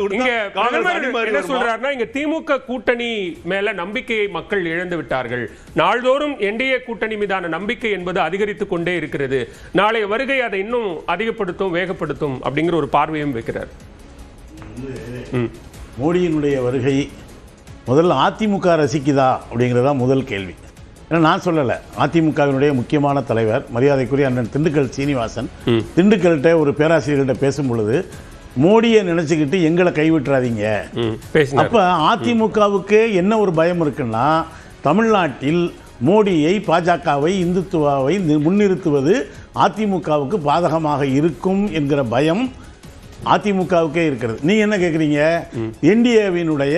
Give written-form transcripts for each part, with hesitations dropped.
இங்க என்ன சொல்றாருன்னா, இங்க திமுக கூட்டணி மேல நம்பிக்கையை மக்கள் இழந்து விட்டார்கள். நாள்தோறும் என்டிஏ கூட்டணி மீதான நம்பிக்கை என்பது அதிகரித்துக் கொண்டே இருக்கிறது. நாளைய வருகை அதை இன்னும் அதிகப்படுத்தும், வேகப்படுத்தும் அப்படிங்கிற ஒரு பார்வையும் வைக்கிறார். மோடியினுடைய வருகை முதல்ல அதிமுக ரசிக்குதா அப்படிங்கிறதா முதல் கேள்வி. ஏன்னா நான் சொல்லலை, அதிமுகவினுடைய முக்கியமான தலைவர் மரியாதைக்குரிய அண்ணன் திண்டுக்கல் சீனிவாசன் திண்டுக்கல்கிட்ட ஒரு பேராசிரியர்கிட்ட பேசும் பொழுது மோடியை நினைச்சுக்கிட்டு எங்களை கைவிட்டுறாதீங்க. அப்ப அதிமுகவுக்கு என்ன ஒரு பயம் இருக்குன்னா, தமிழ்நாட்டில் மோடியை, பாஜகவை, இந்துத்துவாவை முன்னிறுத்துவது அதிமுகவுக்கு பாதகமாக இருக்கும் என்கிற பயம் அதிமுகவுக்கே இருக்கிறது. நீங்க என்ன கேட்குறீங்க, என்டிஏவினுடைய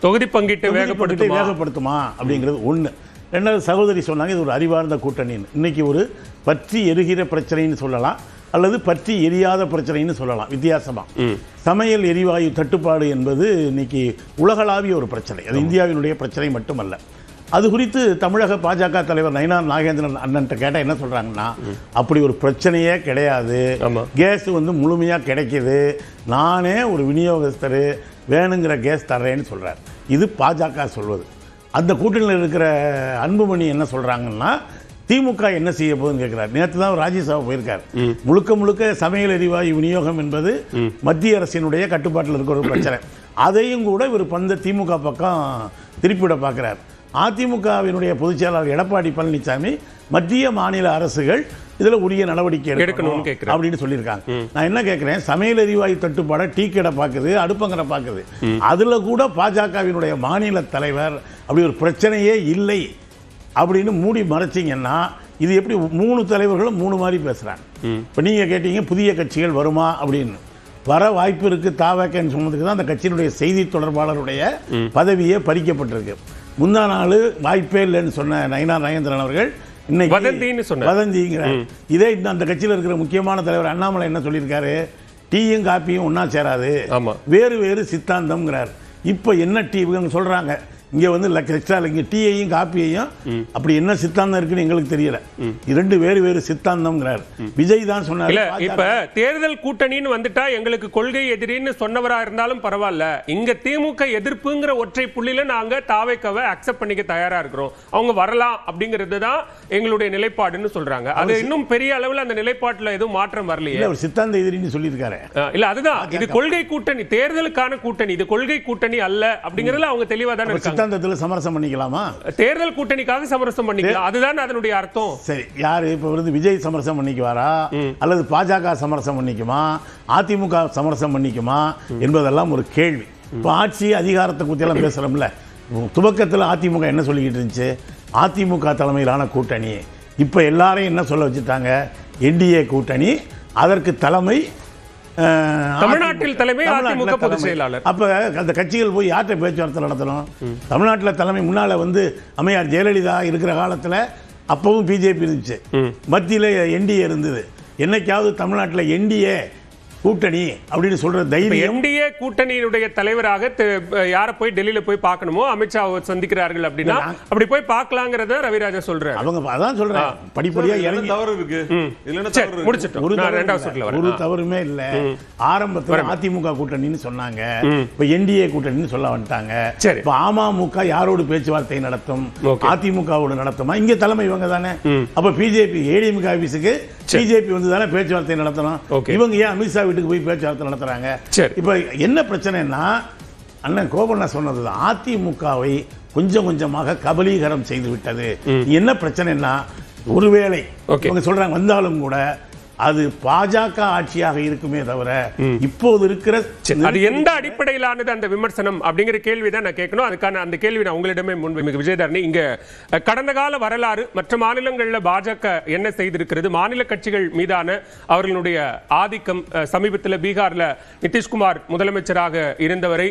தொகுதி பங்கீட்டை வேகப்படுத்துமா அப்படிங்கிறது ஒன்று. ரெண்டாவது, சகோதரி சொன்னாங்க இது ஒரு அறிவார்ந்த கூட்டணின்னு. இன்னைக்கு ஒரு பற்றி எரிகிற பிரச்சனைன்னு சொல்லலாம், அல்லது பற்றி எரியாத பிரச்சனைன்னு சொல்லலாம். வித்தியாசமா சமையல் எரிவாயு தட்டுப்பாடு என்பது இன்னைக்கு உலகளாவிய ஒரு பிரச்சனை. அது இந்தியாவினுடைய பிரச்சனை மட்டுமல்ல. அது குறித்து தமிழக பாஜக தலைவர் நயினார் நாகேந்திரன் அண்ணன்ட்ட கேட்டால் என்ன சொல்றாங்கன்னா, அப்படி ஒரு பிரச்சனையே கிடையாது, கேஸ் முழுமையாக கிடைக்கிது, நானே ஒரு விநியோகஸ்தர் வேணுங்கிற கேஸ் தர்றேன்னு சொல்றார். இது பாஜக சொல்வது. அந்த கூட்டணியில் இருக்கிற அன்புமணி என்ன சொல்றாங்கன்னா, திமுக என்ன செய்ய போகுதுன்னு கேட்கிறார். நேற்று தான் ராஜ்யசபா போயிருக்கார். முழுக்க முழுக்க சமையல் எரிவாயு விநியோகம் என்பது மத்திய அரசினுடைய கட்டுப்பாட்டில் இருக்கிற ஒரு பிரச்சனை. அதையும் கூட இவர் திமுக பக்கம் திருப்பிவிட பார்க்கிறார். அதிமுகவினுடைய பொதுச் செயலாளர் எடப்பாடி பழனிசாமி மத்திய மாநில அரசுகள் இதுல உரிய நடவடிக்கை எடுக்கணும் அப்படின்னு சொல்லியிருக்காங்க. நான் என்ன கேட்கிறேன், சமையல் எரிவாயு தட்டுப்பாடை டீ கடை பார்க்குது, அடுப்பங்கரை பார்க்குது, அதுல கூட பாஜகவினுடைய மாநில தலைவர் அப்படி ஒரு பிரச்சனையே இல்லை அப்படின்னு மூடி மறைச்சிங்கன்னா, இது எப்படி 3 தலைவர்களும் 3 மாதிரி பேசுறாங்க. இப்போ நீங்க கேட்டீங்க புதிய கட்சிகள் வருமா அப்படின்னு. வர வாய்ப்பு இருக்கு. தாவகன்னு சொன்னதுக்கு தான் அந்த கட்சியினுடைய செய்தி தொடர்பாளருடைய பதவியே பறிக்கப்பட்டிருக்கு. முந்தா நாள் வாய்ப்பே இல்லைன்னு சொன்ன நயினார் நாகேந்திரன் அவர்கள் இன்னைக்கு வதந்திங்கிற இதே அந்த கட்சியில் இருக்கிற முக்கியமான தலைவர் அண்ணாமலை என்ன சொல்லியிருக்காரு, டீயும் காப்பியும் ஒன்னா சேராது, வேறு வேறு சித்தாந்தம்ங்கிறார். இப்ப என்ன டீ சொல்றாங்க இங்க டீயையும் காப்பியையும் அப்படி என்ன சித்தாந்தம் இருக்குன்னு எங்களுக்கு தெரியல. 2 வேறு வேறு சித்தாந்தம்ங்கிறார். விஜய் தான் சொன்னார். இப்ப தேர்தல் கூட்டணின்னு வந்துட்டா எங்களுக்கு கொள்கை எதிரின்னு சொன்னவரா இருந்தாலும் பரவாயில்ல, இங்க திமுக எதிர்ப்புங்கிற ஒற்றை புள்ளியில நாங்க தாவேக்காவை அக்செப்ட் பண்ணிக்க தயாரா இருக்கிறோம், அவங்க வரலாம் அப்படிங்கிறது தான் எங்களுடைய நிலைப்பாடுன்னு சொல்றாங்க. அது இன்னும் பெரிய அளவில் அந்த நிலைப்பாட்டுல எதுவும் மாற்றம் வரலையே. ஒரு சித்தாந்த எதிரின்னு சொல்லியிருக்காரு. இல்ல அதுதான், இது கொள்கை கூட்டணி, தேர்தலுக்கான கூட்டணி, இது கொள்கை கூட்டணி அல்ல அப்படிங்கறதுல அவங்க தெளிவா தான் இருக்காங்க. சித்தாந்தத்தில் சமரசம் பண்ணிக்கலாமா? தேர்தல் கூட்டணிக்காக சமரசம் பண்ணிக்கலாம், அதுதான் அதனுடைய அர்த்தம். சரி, யாரு இப்ப விஜய் சமரசம் பண்ணிக்குவாரா, அல்லது பாஜக சமரசம் பண்ணிக்குமா, அதிமுக சமரசம் பண்ணிக்குமா என்பதெல்லாம் ஒரு கேள்வி. இப்போ ஆட்சி அதிகாரத்தை குறித்து எல்லாம் பேசுறோம்ல. துவக்கத்தில் அதிமுக என்ன சொல்லிக்கிட்டு இருந்துச்சு, அதிமுக தலைமையிலான கூட்டணி. இப்போ எல்லாரையும் என்ன சொல்ல வச்சுட்டாங்க, என்டிஏ கூட்டணி, அதற்கு தலைமை தமிழ்நாட்டில் தலைமை அதிமுக பொதுச் செயலாளர். அப்ப அந்த கட்சிகள் போய் யார்கிட்ட பேச்சுவார்த்தை நடத்தணும்? தமிழ்நாட்டில் தலைமை முன்னால அம்மையார் ஜெயலலிதா இருக்கிற காலத்துல அப்பவும் பிஜேபி இருந்துச்சு, மத்தியில என்டிஏ இருந்தது. என்னைக்காவது தமிழ்நாட்டில் என்டிஏ கூட்டணி அப்படின்னு சொல்ற தைரியம், என்டிஏ கூட்டணியுடைய தலைவராக யாரை போய் டெல்லியில போய் பார்க்கணுமோ, அமித்ஷா சந்திக்கிறார்கள் அப்படின்னா அப்படி போய் பார்க்கலாங்கிறத ரவிராஜா சொல்றாரு. அவங்க அதான் சொல்றாங்க, படிப்படியா இறங்கி தவறு இருக்கு. ஒரு தவறுமே இல்ல. ஆரம்பத்தில் அதிமுக கூட்டணின்னு சொன்னாங்க, இப்ப என்டிஏ கூட்டணின்னு சொல்ல வந்துட்டாங்க. இப்ப அமமுக யாரோடு பேச்சுவார்த்தை நடத்தும், அதிமுகவோடு நடத்துமா? இங்க தலைமை இவங்க தானே. அப்ப பிஜேபி ஏடிஎம்கே ஆபீஸுக்கு பிஜேபி தானே பேச்சுவார்த்தை நடத்தணும். இவங்க ஏன் அமித்ஷா வீட்டுக்கு போய் பேச்சுவார்த்தை நடத்துறாங்க? இப்ப என்ன பிரச்சனைனா, அண்ணன் கோபண்ணா சொன்னதுதான், அதிமுகவை கொஞ்சம் கொஞ்சமாக கபலீகரம் செய்து விட்டது. என்ன பிரச்சனைனா, ஒருவேளை இவங்க சொல்றாங்க வந்தாலும் கூட அது பாஜக ஆட்சியாக இருக்குமே தவிர இப்போது இருக்கிற அது எந்த அடிப்படையிலானது அந்த விமர்சனம் அப்படிங்கிற கேள்விதான் நான் கேட்கணும். அதுக்கான அந்த கேள்வி நான் உங்களிடமே முன்வைக்க விஜயதரணி. இங்க கடந்த கால வரலாறு, மற்ற மாநிலங்களில் பாஜக என்ன செய்திருக்கிறது, மாநில கட்சிகள் மீதான அவர்களுடைய ஆதிக்கம், சமீபத்தில் பீகார்ல நிதிஷ்குமார் முதலமைச்சராக இருந்தவரை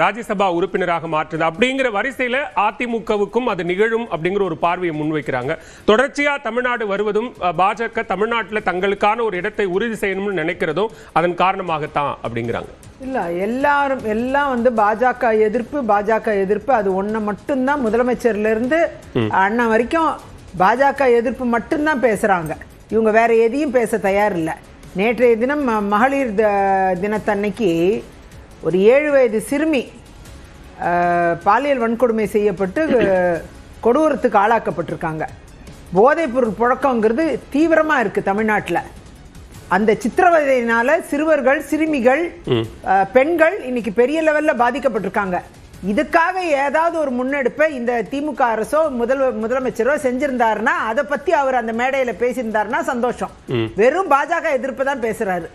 ராஜ்யசபா உறுப்பினராக மாற்றுது அப்படிங்கிற வரிசையில அதிமுகவுக்கும் அது நிகழும் அப்படிங்கிற ஒரு பார்வையை முன்வைக்கிறாங்க. தொடர்ச்சியா தமிழ்நாடு வருவதும் பாஜக தமிழ்நாட்டில் தங்கள் ஒரு இடத்தை உறுதி செய்யணும்னு நினைக்கிறதும் அதன் காரணமாகத்தான் அப்படிங்கிறாங்க. இல்ல எல்லாம் பாஜக எதிர்ப்பு அது ஒண்ணு மட்டும்தான். முதலமைச்சர்ல இருந்து அண்ணா வரைக்கும் பாஜக எதிர்ப்பு மட்டும்தான் பேசுறாங்க. இவங்க வேற எதையும் பேச தயார் இல்லை. நேற்றைய தினம் மகளிர் தினத்தன்னைக்கு ஒரு 7 வயது சிறுமி பாலியல் வன்கொடுமை செய்யப்பட்டு கொடூரத்துக்கு ஆளாக்கப்பட்டிருக்காங்க. போதைப்பொருள் புழக்கங்கிறது தீவிரமா இருக்கு தமிழ்நாட்டில். அந்த சித்திரவதையினால சிறுவர்கள், சிறுமிகள், பெண்கள் இன்னைக்கு பெரிய லெவல்ல பாதிக்கப்பட்டிருக்காங்க. இதுக்காக ஏதாவது ஒரு முன்னெடுப்பை இந்த திமுக அரசோ முதலமைச்சரோ செஞ்சிருந்தாருன்னா, அதை பத்தி அவர் அந்த மேடையில பேசியிருந்தாருன்னா சந்தோஷம். வெறும் பாஜக எதிர்ப்பு தான் பேசுறாரு.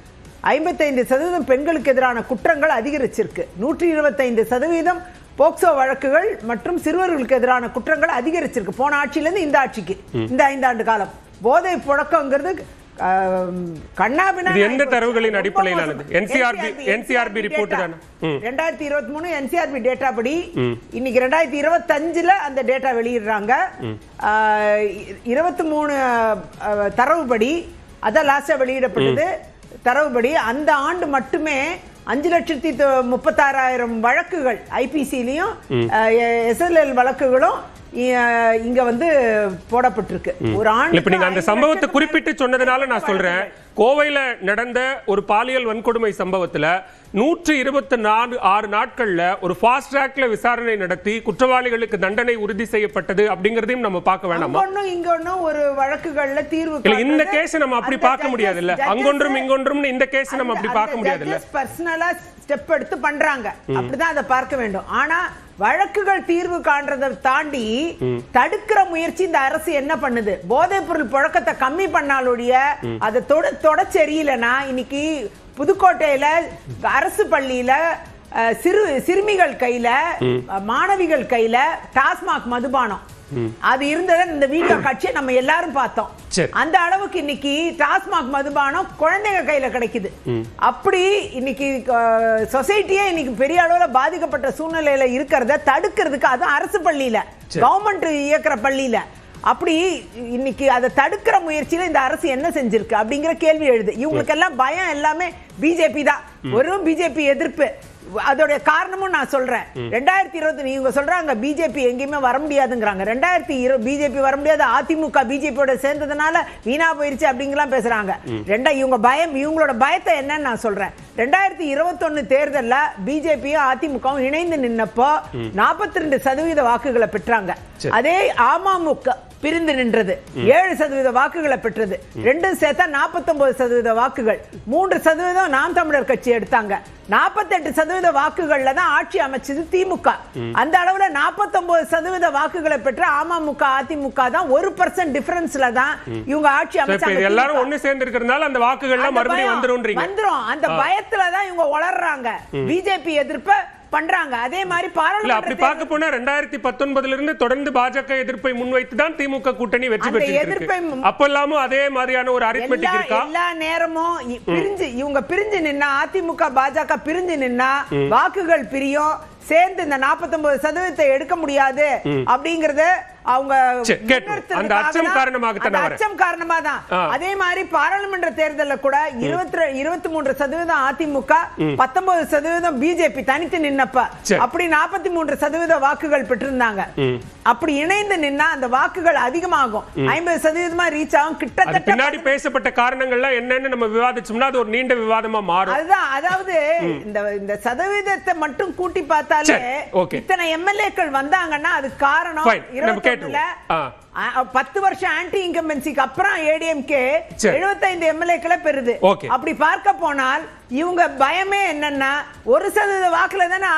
55% பெண்களுக்கு எதிரான குற்றங்கள் அதிகரிச்சிருக்கு. 125% போக்சோ வழக்குகள் மற்றும் சிறுவர்களுக்கு எதிரான குற்றங்கள் அதிகரிச்சிருக்கு போன ஆட்சியிலிருந்து இந்த ஆட்சிக்கு, இந்த 5 ஆண்டு காலம். போதை புழக்கங்கிறது கண்ணாபின்னா எந்த தரவுகளின் அடிப்படையிலானது? என்சிஆர்பி ரிப்போர்ட் தான. 2023 என்சிஆர்பி டேட்டா படி இன்னைக்கு 2025ல அந்த டேட்டா வெளியிடுறாங்க. 23 தரவுபடி, அதான் லாஸ்டா வெளியிடப்பட்டது. தரவுபடி அந்த ஆண்டு மட்டுமே 5,36,000 வழக்குகள் ஐபிசிலையும் SLL வழக்குகளும் இங்க வந்து போடப்பட்டிருக்கு. ஒரு ஆண்டு. இப்ப நீங்க அந்த சம்பவத்தை குறிப்பிட்டு சொன்னதுனால நான் சொல்றேன், கோவையில நடந்த ஒரு பாலியல் வன்கொடுமை சம்பவத்துல 124 நாட்கள்ல ஒரு ஃபாஸ்ட் ட்ராக்ல விசாரணை நடத்தி குற்றவாளிகளுக்கு தண்டனை உறுதி செய்யப்பட்டது அப்படிங்கறதையும் நம்ம பார்க்க வேண்டாமா? இங்க ஒன்னும் ஒரு வழக்குகள்ல தீர்வு இல்ல, இந்த கேஸ் நம்ம அப்படி பார்க்க முடியாது இல்ல. அங்கொன்றும் இங்கொன்றும் இந்த கேஸ் நம்ம அப்படி பார்க்க முடியாது இல்ல. பர்சனலா ஸ்டெப் எடுத்து பண்றாங்க, அப்படிதான் அதை பார்க்க வேண்டும். ஆனா வழக்குகள் தீர்வு காண்றதை தாண்டி தடுக்கிற முயற்சி இந்த அரசு என்ன பண்ணுது? போதைப் பொருள் புழக்கத்தை கம்மி பண்ணாலுடைய அதை தொட தெரியலனா, இன்னைக்கு புதுக்கோட்டையில அரசு பள்ளியில சிறுமிகள் கையில, மாணவிகள் கையில டாஸ்மாக் மதுபானம் அது இருந்ததை இந்த வீடியோ காட்சியை நம்ம எல்லாரும் பார்த்தோம். அந்த அளவுக்கு இன்னைக்கு டாஸ்மாக் மதுபானம் குழந்தைங்க கையில கிடைக்குது. அப்படி இன்னைக்கு சொசைட்டியே இன்னைக்கு பெரிய அளவுல பாதிக்கப்பட்ட சூழ்நிலையில இருக்கிறத தடுக்கிறதுக்கு, அதுவும் அரசு பள்ளியில, கவர்மெண்ட் இயக்குற பள்ளியில, அப்படி இன்னைக்கு அதை தடுக்கிற முயற்சியில இந்த அரசு என்ன செஞ்சிருக்கு அப்படிங்கிற கேள்வி எழுது. இவங்களுக்கு எல்லாம் பயம் எல்லாமே பிஜேபி தான், ஒரு பிஜேபி எதிர்ப்பு. அதோட காரணமும் நான் சொல்றேன். 2020 இவங்க சொல்றாங்க பிஜேபி எங்கேயுமே வர முடியாதுங்கிறாங்க. 2020 பிஜேபி வர முடியாது, அதிமுக பிஜேபியோட சேர்ந்ததுனால வீணா போயிருச்சு அப்படிங்கலாம் பேசுறாங்க. இவங்களோட பயத்தை என்னன்னு நான் சொல்றேன். 2021 தேர்தல்ல பிஜேபியும் அதிமுகவும் இணைந்து நின்னப்போ 42% வாக்குகளை பெற்றாங்க. அதே அமமுக பிரிந்து நின்றது 7% வாக்குகளை பெற்றது. ரெண்டும் சேர்த்தா 49% வாக்குகள். 3% நாம் தமிழர் கட்சி எடுத்தாங்க. 48% வாக்குகள்ல தான் ஆட்சி அமைச்சது திமுக. அந்த அளவுல 49% வாக்குகளை பெற்ற அமமுக அதிமுக தான் 1% டிஃபரன்ஸ்ல தான் இவங்க ஆட்சி அமைச்சாங்க. எல்லாரும் ஒண்ணு சேர்ந்து இருக்கிறதுனால அந்த வாக்குகள்லாம் மறுபடியும் வந்துரும். அந்த பயத்துல தான் இவங்க வளர்றாங்க, பிஜேபி எதிர்ப்ப பண்றாங்க. அதே மாதிரி அப்படி பார்க்க போனா 2019 இருந்து தொடர்ந்து பாஜக எதிர்ப்பை முன்வைத்து தான் திமுக கூட்டணி வெற்றி பெற்றிருக்கு. அப்பெல்லாமும் அதே மாதிரியான ஒரு அரித்மெட்டிக் இருக்கா? எல்லா நேரமும் இவங்க பிரிஞ்சு நின்னா, அதிமுக பாஜக பிரிஞ்சு நின்னா வாக்குகள் பிரியும், சேர்ந்து இந்த 49% எடுக்க முடியாது அப்படிங்கறத அவங்க அந்த அச்சம் காரணமா தான். அதே மாதிரி பாராளுமன்ற தேர்தலில் கூட 23% அதிமுக, 19% பிஜேபி தனித்து நின்னப்ப அப்படி 43% வாக்குகள் பெற்றிருந்தாங்க. அப்படி இணைந்து நின்னா அந்த வாக்குகள் அதிகமாகும், 50% ரீச் ஆகும். கிட்டத்தட்ட பின்னாடி பேசப்பட்ட காரணங்கள்லாம் என்னன்னு நம்ம விவாதிச்சோம்னா அது ஒரு நீண்ட விவாதமா மாறும். அதுதான், அதாவது இந்த சதவீதத்தை மட்டும் கூட்டி பார்த்தாலே இத்தனை எம்எல்ஏக்கள் வந்தாங்கன்னா அது காரணம் 10 வருஷம் ஆன்டி இன்கம்பன்சிக்கு அப்புறம் ஏடிஎம்கே 75 எம்எல்ஏக்களை பெறுது. அப்படி பார்க்க போனால் இவங்க பயமே என்னன்னா 1% வாக்குல தானே